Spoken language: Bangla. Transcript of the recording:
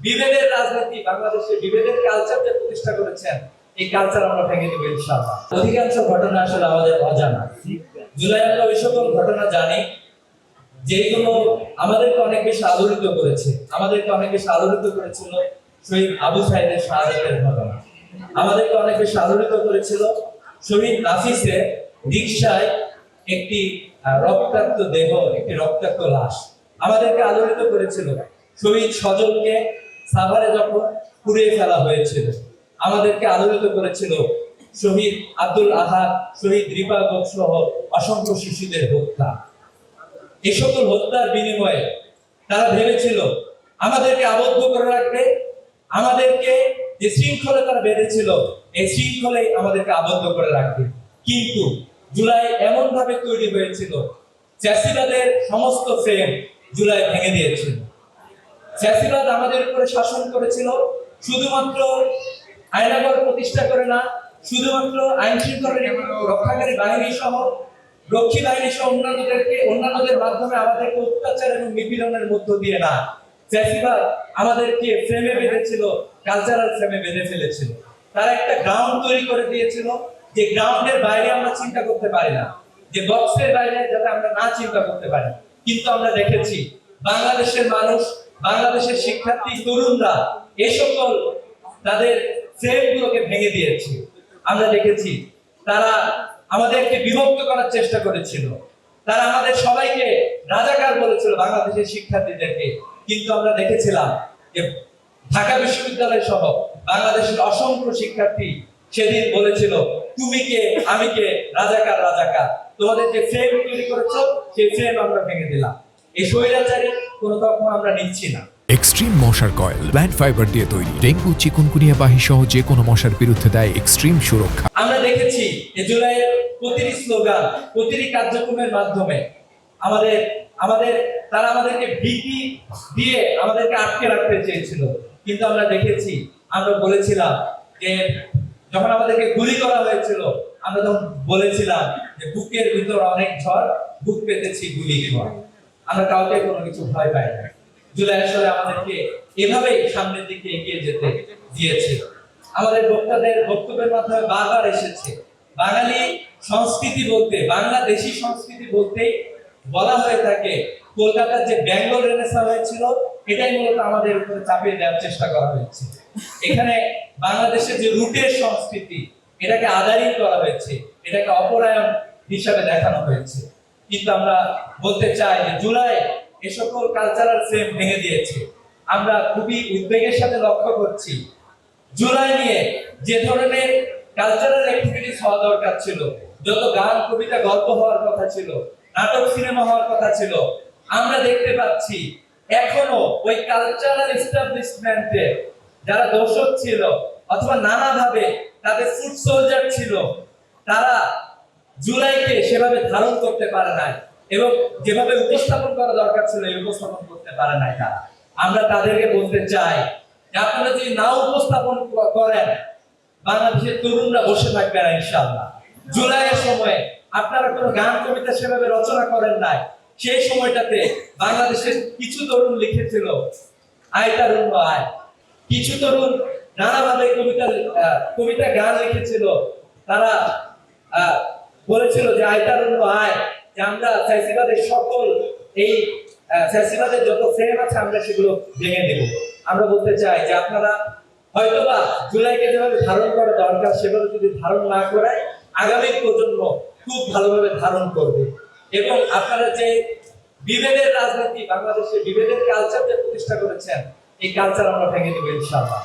বিভেদের রাজনীতি, বাংলাদেশে বিভেদের কালচার যে প্রতিষ্ঠা করেছেন, এই কালচার আমরা ভেঙে দেব ইনশাআল্লাহ। অধিকাংশ ঘটনা আসলে আমাদের অজানা। জুলাই আমরা ওই সকল ঘটনা জানি যেগুলো আমাদেরকে অনেক বেশি আলোড়িত করেছে। আমাদেরকে অনেক বেশি আলোড়িত করেছিল শহীদ আবু সাইদের শাহাদাতের ঘটনা। আমাদেরকে অনেক বেশি আলোড়িত করেছিল শহীদ নাফিসের রিকশায় একটি রক্তাক্ত দেহ, একটি রক্তাক্ত লাশ। আমাদেরকে আলোড়িত করেছিল শহীদ সজলকে সাভারে যখন পুড়িয়ে ফেলা হয়েছিল। আমাদেরকে আলোড়িত করেছিল শহীদ আব্দুল আহাদ, শহীদ রিপাগক সহ অসংখ্য শিশুদের হত্যা। এই সকল হত্যার বিনিময়ে তারা ভেবেছিল আমাদেরকে আবদ্ধ করে রাখবে, আমাদেরকে যে শৃঙ্খলে তারা বেঁধেছিল এই শৃঙ্খলে আমাদেরকে আবদ্ধ করে রাখবে। কিন্তু জুলাই এমন ভাবে তৈরি হয়েছিল, ফ্যাসিবাদের সমস্ত ফ্রেম জুলাই ভেঙে দিয়েছিল। ফ্যাসিবাদ আমাদের উপরে শাসন করেছিল শুধুমাত্র আইনাগর প্রতিষ্ঠা করে না, শুধুমাত্র আইন শৃঙ্খলা রক্ষাকারী বাহিনী সহ, রক্ষী বাহিনী সহ অন্যান্যদের মাধ্যমে আমাদেরকে অত্যাচার এবং নিপীড়নের মধ্য দিয়ে না, ফ্যাসিবাদ আমাদেরকে ফ্রেমে বেঁধেছিল, কালচারাল ফ্রেমে বেঁধে ফেলেছিল। তারা একটা গ্রাউন্ড তৈরি করে দিয়েছিল, যে গ্রাউন্ডের বাইরে আমরা চিন্তা করতে পারি না, যে বক্সের বাইরে যাতে আমরা না চিন্তা করতে পারি। কিন্তু আমরা দেখেছি বাংলাদেশের মানুষ, বাংলাদেশের শিক্ষার্থী তরুণরা এই সকল তাদের ফ্রেমগুলোকে ভেঙে দিয়েছে। আমরা দেখেছি তারা আমাদেরকে বিভক্ত করার চেষ্টা করেছিল, তারা আমাদের সবাইকে রাজাকার বলেছিল, বাংলাদেশের শিক্ষার্থীদেরকে। কিন্তু আমরা দেখেছিলাম যে ঢাকা বিশ্ববিদ্যালয় সহ বাংলাদেশের অসংখ্য শিক্ষার্থী সেদিন বলেছিল তুমি কে আমি কে, রাজাকার রাজাকার। তোমাদের যে ফ্রেম তৈরি করেছো সেই ফ্রেম আমরা ভেঙে দিলাম। এই স্বৈরাচারী কোনো তখন আমরা নিচ্ছি না। এক্সট্রিম মশার কয়েল প্ল্যান্ট ফাইবার দিয়ে তৈরি, ডেঙ্গু চিকুনগুনিয়া বাহি সহ যে কোনো মশার বিরুদ্ধে দেয় এক্সট্রিম সুরক্ষা। আমরা দেখেছি যে জুলাইয়ের প্রতিটি স্লোগান, প্রতিটি কার্যক্রমের মাধ্যমে তারা আমাদেরকে ভীতি দিয়ে আমাদেরকে আটকে রাখতে চেয়েছিল। কিন্তু আমরা দেখেছি, আমরা বলেছিলাম যে যখন আমাদেরকে গুলি করা হয়েছিল, আমরা তখন বলেছিলাম যে বুকের ভিতর অনেক ঝড়, বুক পেতেছি গুলি ঝড়। আমরা কাউকে কোনো কিছু ভয় পাই না। জুলাই আসলে আমাদেরকে এভাবেই সামনের দিকে এগিয়ে যেতে দিয়েছে। আমাদের বক্তব্যের মাধ্যমে বারবার এসেছে বাঙালি সংস্কৃতি বলতে, বাংলাদেশি সংস্কৃতি বলতেই বলা হয়ে থাকে কলকাতার যে বেঙ্গল রেনেসাঁ হয়েছিল, এটাই মূলত আমাদের উপরে চাপিয়ে দেওয়ার চেষ্টা করা হয়েছে। এখানে বাংলাদেশের যে রুটের সংস্কৃতি, এটাকে আদারিং করা হয়েছে, এটাকে অপরায়ণ হিসাবে দেখানো হয়েছে। কিন্তু আমরা বলতে চাই যে জুলাই এ সকল কালচারাল ফ্রেম ভেঙে দিয়েছে। আমরা খুবই উদ্বেগের সাথে লক্ষ্য করছি জুলাই নিয়ে যে ধরনের কালচারাল অ্যাক্টিভিটিস হওয়া দরকার ছিল, যত গান কবিতা গল্প হওয়ার কথা ছিল, নাটক সিনেমা হওয়ার কথা ছিল, আমরা দেখতে পাচ্ছি এখনো ওই কালচারাল এস্টাবলিশমেন্টে যারা দর্শক ছিল অথবা নানাভাবে তাদের ফুড সোলজার ছিল, তারা জুলাইকে সেভাবে ধারণ করতে পারে নাই এবং যেভাবে উপস্থাপন করা দরকার ছিল এই উপস্থাপন করতে পারে নাই তারা। আমরা তাদেরকে বলতে চাই যে আপনারা যদি না উপস্থাপন করেন, বাংলাদেশের তরুণরা বসে থাকবে না ইনশাআল্লাহ। জুলাইয়ের সময় আপনারা কোনো গান কবিতা সেভাবে রচনা করেন নাই। সেই সময়টাতে বাংলাদেশের কিছু তরুণ লিখেছিল আয় তারুণ্য আয়, কিছু তরুণ নানাভাবে কবিতা গান লিখেছিল। তারা বলেছিল যে আয় তারুণ্য আয়, যে আমরা ফ্যাসিবাদের সকল এই ফ্যাসিবাদের যত ফ্রেম আছে আমরা সেগুলো ভেঙে দেব। আমরা বলতে চাই যে আপনারা হয়তোবা জুলাইকে যেভাবে ধারণ করা দরকার সেভাবে যদি ধারণ না করায়, আগামী প্রজন্ম খুব ভালোভাবে ধারণ করবে। এবং আপনারা যে বিভেদের রাজনীতি, বাংলাদেশে বিভেদের কালচার যে প্রতিষ্ঠা করেছেন, এই কালচার আমরা ভেঙে দেব ইনশাআল্লাহ।